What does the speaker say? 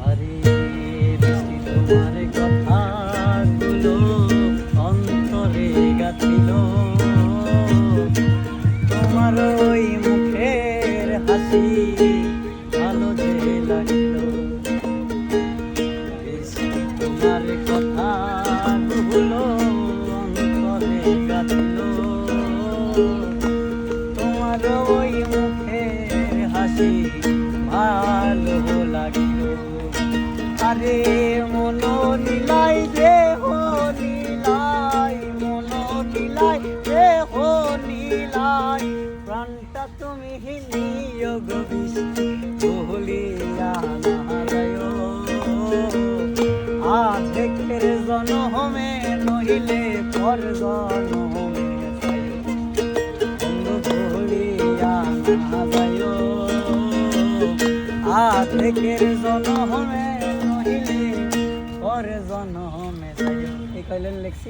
আরে বৃষ্টি তোমার কথাগুলো অন্তরে গাছিল, তোমার ওই মুখের হাসি ভালো যে লাগলো। বৃষ্টি তোমার কথাগুলো অন্তরে গাছিল, তোমার ওই মুখের হাসি ভালো লাগলো। আরে মন নীলাই দেহ নীলাই, মন নীলাই দেহ নীলাই, প্রাণটা তুমি নিয়োগ বৃষ্টি ভুলিয়া না যায়। আধেকের জনমে নহিলে পর জনমে বন্ধু ভুলিয়া না যায়। আধেকের জনমে নহিলে পর জনমে যায়। এই কইলেন লেখছি।